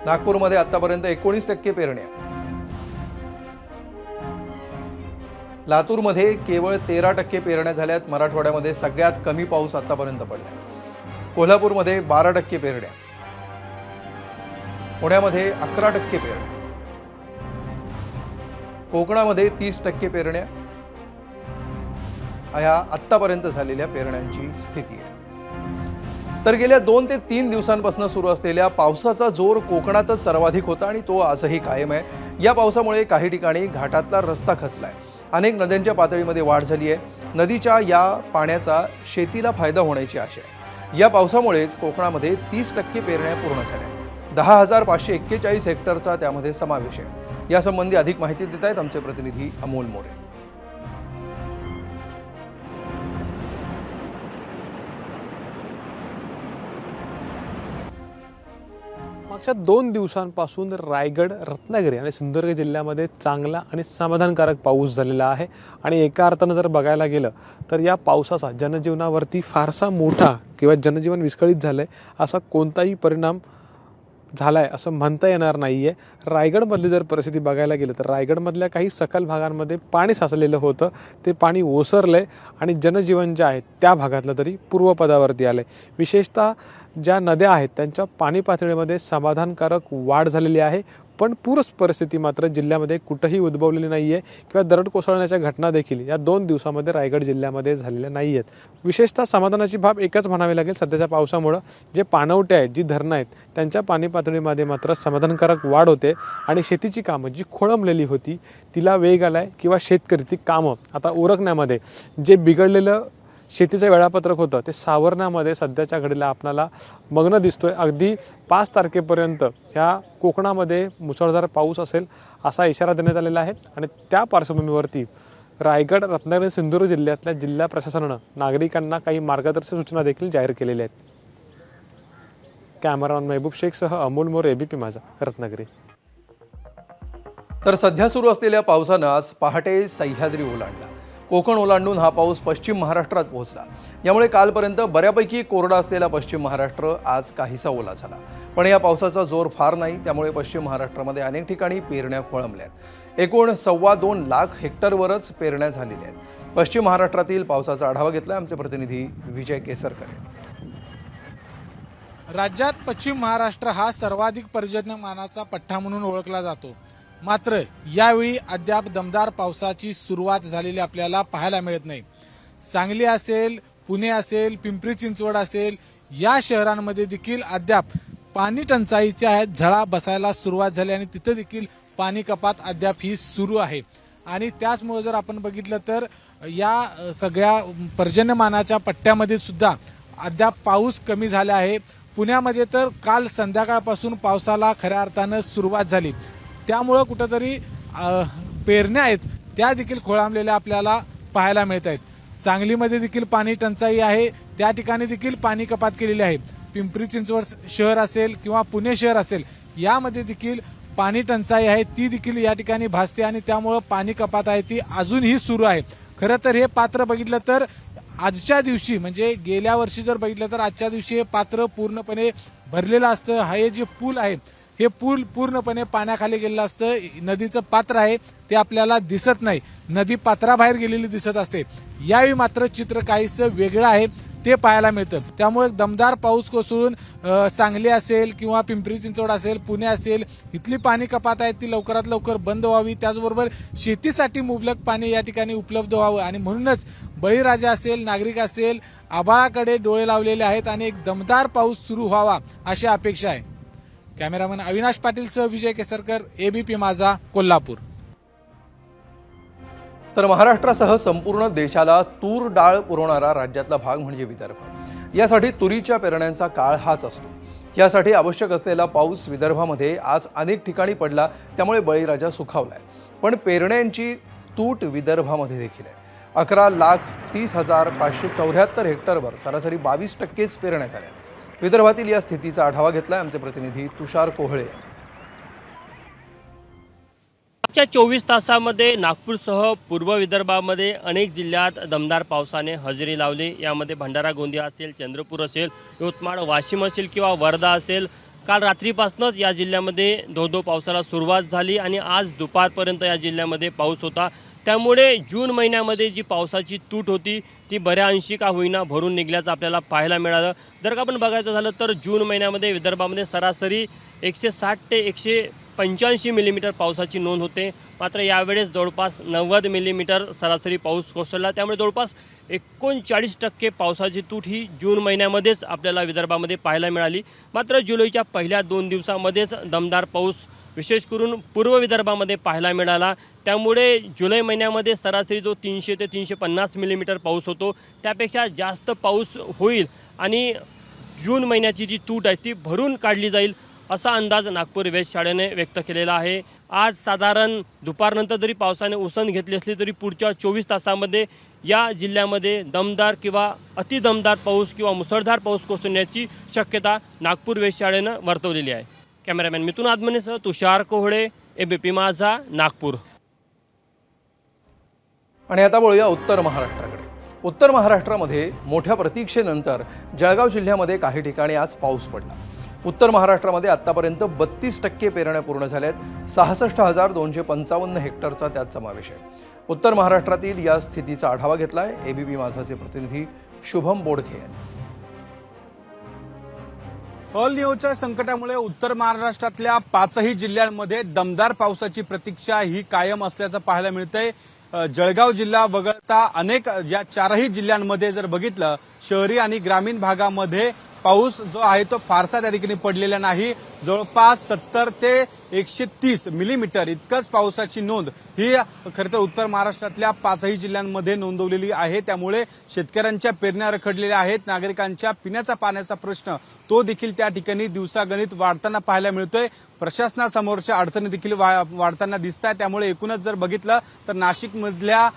नागपूरमध्ये आतापर्यंत 19% पेरण्या, लातूरमध्ये केवळ 13% पेरण्या झाल्यात. मराठवाड्यामध्ये सगळ्यात कमी पाऊस आतापर्यंत पडला. कोल्हापूरमध्ये 12% पेरण्या, पुण्यामध्ये 11% पेरण्या, कोकणामध्ये 30% पेरण्या. ह्या आत्तापर्यंत झालेल्या पेरण्यांची स्थिती आहे. तर गेल्या 2 ते 3 दिवसांपासून सुरू असलेल्या पावसाचा जोर कोकणातच सर्वाधिक होता आणि तो आजही कायम आहे. या पावसामुळे काही ठिकाणी घाटातला रस्ता खचलाय. अनेक नद्यांच्या पातळीमध्ये वाढ झाली आहे. नदीच्या या पाण्याचा शेतीला फायदा होण्याची आशा आहे. या पावसामुळेच कोकणामध्ये 30% पेरण्या पूर्ण झाल्या. 10,541 हेक्टरचा त्यामध्ये समावेश आहे. यासंबंधी अधिक माहिती देत आहेत आमचे प्रतिनिधी अमोल मोरे. मागच्या 2 दिवसांपासून रायगड, रत्नागिरी आणि सिंधुदुर्ग जिल्ह्यामध्ये चांगला आणि समाधानकारक पाऊस झालेला आहे. आणि एका अर्थानं जर बघायला गेलं तर या पावसाचा जनजीवनावरती फारसा मोठा किंवा जनजीवन विस्कळीत झालं आहे असा कोणताही परिणाम झाला आहे असं म्हणता येणार नाही आहे. रायगडमधली जर परिस्थिती बघायला गेलं तर रायगडमधल्या काही सखल भागांमध्ये पाणी साचलेलं होतं, ते पाणी ओसरलं आहे आणि जनजीवन जे आहे त्या भागातलं तरी पूर्वपदावरती आलं आहे. विशेषतः ज्या नद्या आहेत त्यांच्या पाणी पातळीमध्ये समाधानकारक वाढ झालेली आहे. पण पूर परिस्थिती मात्र जिल्ह्यामध्ये कुठंही उद्भवलेली नाही आहे किंवा दरड कोसळण्याच्या घटना देखील या 2 दिवसामध्ये रायगड जिल्ह्यामध्ये झालेल्या नाही आहेत. विशेषतः समाधानाची बाब एकच म्हणावी लागेल, सध्याच्या पावसामुळं जे पाणवठे आहेत, जी धरणं आहेत त्यांच्या पाणी पातळीमध्ये मात्र समाधानकारक वाढ होते आणि शेतीची कामं जी खोळंबलेली होती तिला वेग आला आहे किंवा शेतकरी ती कामं आता उरकण्यामध्ये जे बिघडलेलं शेतीचं वेळापत्रक होतं ते सावरण्यामध्ये सध्याच्या घडीला आपल्याला मग्न दिसतोय. अगदी 5 तारखेपर्यंत ह्या कोकणामध्ये मुसळधार पाऊस असेल असा इशारा देण्यात आलेला आहे. आणि त्या पार्श्वभूमीवरती रायगड, रत्नागिरी, सिंधुदुर्ग जिल्ह्यातल्या जिल्हा प्रशासनानं नागरिकांना काही मार्गदर्शक सूचना देखील जाहीर केलेल्या आहेत. कॅमेरामॅन महबूब शेखसह अमोल मोरे, एबीपी माझा, रत्नागिरी. तर सध्या सुरू असलेल्या पावसानं आज पहाटे सह्याद्री ओलांडला. कोकण ओलांडून हा पाऊस पश्चिम महाराष्ट्रात पोहोचला. यामुळे कालपर्यंत बऱ्यापैकी कोरडा असलेला पश्चिम महाराष्ट्र आज काहीसा ओला झाला. पण या पावसाचा जोर फार नाही, त्यामुळे पश्चिम महाराष्ट्रामध्ये अनेक ठिकाणी पेरण्या खोळंबल्यात. एकूण 2.25 लाख हेक्टरवरच पेरण्या झालेल्या आहेत. पश्चिम महाराष्ट्रातील पावसाचा आढावा घेतला आमचे प्रतिनिधी विजय केसरकर यांनी. राज्यात पश्चिम महाराष्ट्र हा सर्वाधिक पर्जन्यमानाचा पट्टा म्हणून ओळखला जातो. मात्र यावेळी अद्याप दमदार पावसाची सुरुवात झालेली आपल्याला पाहायला मिळत नाही. सांगली असेल, पुणे असेल, पिंपरी चिंचवड असेल या शहरांमध्ये देखील अद्याप पाणी टंचाईच्या झळा बसायला सुरुवात झाली आणि तिथं देखील पाणी कपात अद्याप ही सुरू आहे. आणि त्याचमुळे जर आपण बघितलं तर या सगळ्या पर्जन्यमानाच्या पट्ट्यामध्ये सुद्धा अद्याप पाऊस कमी झाला आहे. पुण्यामध्ये तर काल संध्याकाळपासून पावसाला खऱ्या अर्थानं सुरुवात झाली. त्यामुळं कुठंतरी पेरण्या आहेत त्या देखील खोळंबलेल्या आपल्याला पाहायला मिळत आहेत. सांगलीमध्ये देखील पाणी टंचाई आहे, त्या ठिकाणी देखील पाणी कपात केलेली आहे. पिंपरी चिंचवड शहर असेल किंवा पुणे शहर असेल यामध्ये देखील पाणी टंचाई आहे, ती देखील या ठिकाणी भासते आणि त्यामुळं पाणी कपात आहे ती अजूनही सुरू आहे. खरं तर हे पात्र बघितलं तर आजच्या दिवशी म्हणजे गेल्या वर्षी जर बघितलं तर आजच्या दिवशी हे पात्र पूर्णपणे भरलेलं असतं. हे जे पूल आहे हे पूल पूर्णपणे पाण्याखाली गेलेलं असतं. नदीचं पात्र आहे ते आपल्याला दिसत नाही, नदी पात्राबाहेर गेलेली दिसत असते. यावेळी मात्र चित्र काहीसं वेगळं आहे ते पाहायला मिळतं. त्यामुळे दमदार पाऊस कोसळून सांगली असेल किंवा पिंपरी चिंचवड असेल, पुणे असेल, इथली पाणी कपात आहे ती लवकरात लवकर बंद व्हावी. त्याचबरोबर शेतीसाठी मुबलक पाणी या ठिकाणी उपलब्ध व्हावं आणि म्हणूनच बळीराजा असेल, नागरिक असेल, आभाळाकडे डोळे लावलेले आहेत आणि एक दमदार पाऊस सुरू व्हावा अशी अपेक्षा आहे. कॅमेरामन अविनाश पाटीलसह विजय केसरकर, एबीपी माझा, कोल्हापूर. तर महाराष्ट्रासह संपूर्ण देशाला तूर डाळ पुरवणारा राज्यातला भाग म्हणजे विदर्भ. यासाठी तुरीच्या पेरण्यांचा काळ हाच असतो. यासाठी आवश्यक असलेला पाऊस विदर्भामध्ये आज अनेक ठिकाणी पडला, त्यामुळे बळीराजा सुखावलाय. पण पेरण्यांची तूट विदर्भामध्ये देखील आहे. 11,30,574 हेक्टरवर सरासरी 22% पेरण्या झाल्या. विदर्भातील या स्थितीचा आढावा घेतलाय आमचे प्रतिनिधी तुषार कोहळे यांनी. मागच्या 24 तासामध्ये नागपूरसह पूर्व विदर्भामध्ये अनेक जिल्ह्यात दमदार पावसाने हजेरी लावली. यामध्ये भंडारा गोंदिया असेल, चंद्रपूर असेल, यवतमाळ, वाशिम असेल किंवा वर्धा असेल. काल रात्रीपासूनच या जिल्ह्यामध्ये धो पावसाला सुरुवात झाली आणि आज दुपारपर्यंत या जिल्ह्यामध्ये पाऊस होता. त्यामुळे जून महिन्यामध्ये जी पावसाची तूट होती ती बऱ्या अंशी का होईना भरून निघल्याचं आपल्याला पाहायला मिळालं. जर का आपण बघायचं झालं तर जून महिन्यामध्ये विदर्भामध्ये सरासरी 160 ते 185 मिलीमीटर पावसाची नोंद होते. मात्र यावेळेस जवळपास 90 मिलीमीटर सरासरी पाऊस कोसळला. त्यामुळे जवळपास 39% पावसाची तूट ही जून महिन्यामध्येच आपल्याला विदर्भामध्ये पाहायला मिळाली. मात्र जुलैच्या पहिल्या 2 दिवसामध्येच दमदार पाऊस विशेष करून पूर्व विदर्भामध्ये पाहायला मिळाला. त्यामुळे जुलै महिन्यामध्ये सरासरी जो 300 ते 350 मिलीमीटर पाऊस होतो त्यापेक्षा जास्त पाऊस होईल आणि जून महिन्याची जी तूट आहे ती भरून काढली जाईल असा अंदाज नागपूर वेधशाळेने व्यक्त केलेला आहे. आज साधारण दुपारनंतर जरी पावसाने उसंत घेतली असली तरी पुढच्या 24 तासामध्ये या जिल्ह्यामध्ये दमदार किंवा अतिदमदार पाऊस किंवा मुसळधार पाऊस कोसळण्याची शक्यता नागपूर वेधशाळेनं वर्तवलेली आहे. कॅमेरामॅन मिथुन आदमनेसह तुषार कोहळे, एबीपी माझा, नागपूर. आणि आता वळूया उत्तर महाराष्ट्राकडे. उत्तर महाराष्ट्रामध्ये मोठ्या प्रतीक्षेनंतर जळगाव जिल्ह्यामध्ये काही ठिकाणी आज पाऊस पडला. उत्तर महाराष्ट्रामध्ये आत्तापर्यंत 32% पेरण्या पूर्ण झाल्यात. 66,255 हेक्टरचा त्यात समावेश आहे. उत्तर महाराष्ट्रातील या स्थितीचा आढावा घेतलाय एबीपी माझाचे प्रतिनिधी शुभम बोडखे यांनी. अल निओच्या संकटामुळे उत्तर महाराष्ट्रातल्या 5ही जिल्ह्यांमध्ये दमदार पावसाची प्रतीक्षा ही कायम असल्याचं पाहायला मिळतंय. जळगाव जिल्हा वगळता अनेक या 4ही जिल्ह्यांमध्ये जर बघितलं शहरी आणि ग्रामीण भागामध्ये पाऊस जो आहे तो फारसा त्या ठिकाणी पडलेला नाही. जवळपास 70 ते 130 मिलीमीटर इतकंच पावसाची नोंद ही खरं तर उत्तर महाराष्ट्रातल्या 5ही जिल्ह्यांमध्ये नोंदवलेली आहे. त्यामुळे शेतकऱ्यांच्या पेरण्या रखडलेल्या आहेत. नागरिकांच्या पिण्याचा पाण्याचा प्रश्न तो देखील त्या ठिकाणी दिवसागणित वाढताना पाहायला मिळतोय. प्रशासनासमोरच्या अडचणी देखील वाढताना दिसत आहेत. त्यामुळे एकूणच जर बघितलं तर नाशिकमधल्या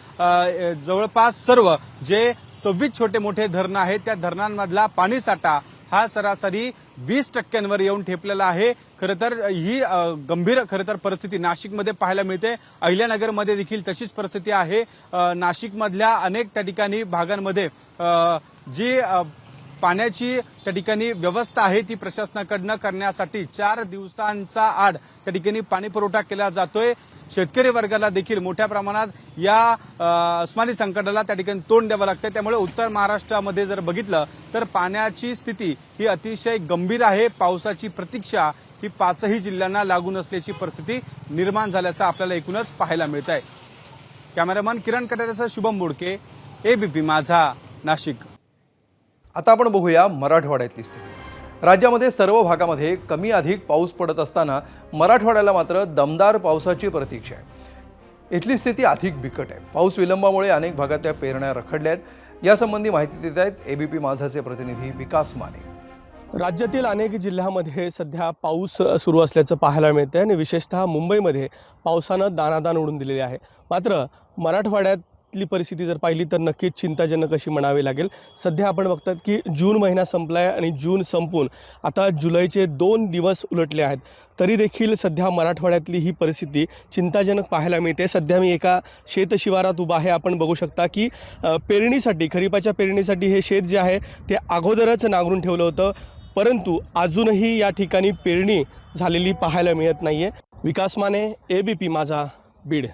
जवळपास सर्व जे 26 छोटे मोठे धरणं आहेत त्या धरणांमधला पाणीसाठा हा सरासरी 20% येऊन ठेपलेला आहे. खरं तर ही गंभीर खरं तर परिस्थिती नाशिकमध्ये पाहायला मिळते. अहिल्यानगरमध्ये देखील तशीच परिस्थिती आहे. नाशिकमधल्या अनेक त्या ठिकाणी भागांमध्ये जी पाण्याची त्या ठिकाणी व्यवस्था आहे ती प्रशासनाकडनं करण्यासाठी 4 दिवसांचा आड त्या ठिकाणी पाणी पुरवठा केला जातोय. शेतकरी वर्गाला देखील मोठ्या प्रमाणात या अस्मानी संकटाला त्या ठिकाणी तोंड द्यावं लागतं. त्यामुळे उत्तर महाराष्ट्रामध्ये जर बघितलं तर पाण्याची स्थिती ही अतिशय गंभीर आहे. पावसाची प्रतीक्षा ही 5ही जिल्ह्यांना लागून असल्याची परिस्थिती निर्माण झाल्याचं आपल्याला एकूणच पाहायला मिळत आहे. कॅमेरामन किरण कटारेसह शुभम बोडके, एबीपी माझा, नाशिक. आता आपण बघूया मराठवाड्यातली स्थिती. राज्यामध्ये सर्व भागामध्ये कमी अधिक पाऊस पडत असताना मराठवाड्याला मात्र दमदार पावसाची प्रतीक्षा आहे. इथली स्थिती अधिक बिकट आहे. पाऊस विलंबामुळे अनेक भागातल्या पेरण्या रखडल्या आहेत. यासंबंधी माहिती देत आहेत एबीपी माझाचे प्रतिनिधी विकास माने. राज्यातील अनेक जिल्ह्यामध्ये सध्या पाऊस सुरू असल्याचं पाहायला मिळतं आणि विशेषतः मुंबईमध्ये पावसानं दाणादाण उडून दिलेली आहे. मात्र मराठवाड्यातली परिस्थिती जर पाहिली तर नक्कीच चिंताजनक अशी म्हणावी लागेल. सध्या आपण बघतात की जून महिना संपला आहे आणि जून संपून आता जुलैचे 2 दिवस उलटले आहेत. तरी देखील सध्या मराठवाड्यातली ही परिस्थिती चिंताजनक पाहायला मिळते. सध्या मी एका शेतशिवारात उभा आहे. आपण बघू शकता की पेरणीसाठी खरीपाच्या पेरणीसाठी हे शेत जे आहे ते अगोदरच नांगरून ठेवलं होतं. परंतु अजूनही या ठिकाणी पेरणी झालेली पाहायला मिळत नाही आहे. विकास माने, ABP माझा, बीड.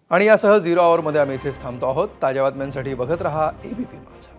आणि यासह 0 आवरमध्ये आम्ही इथेच थांबतो आहोत. ताज्या बातम्यांसाठी बघत रहा ABP माझा.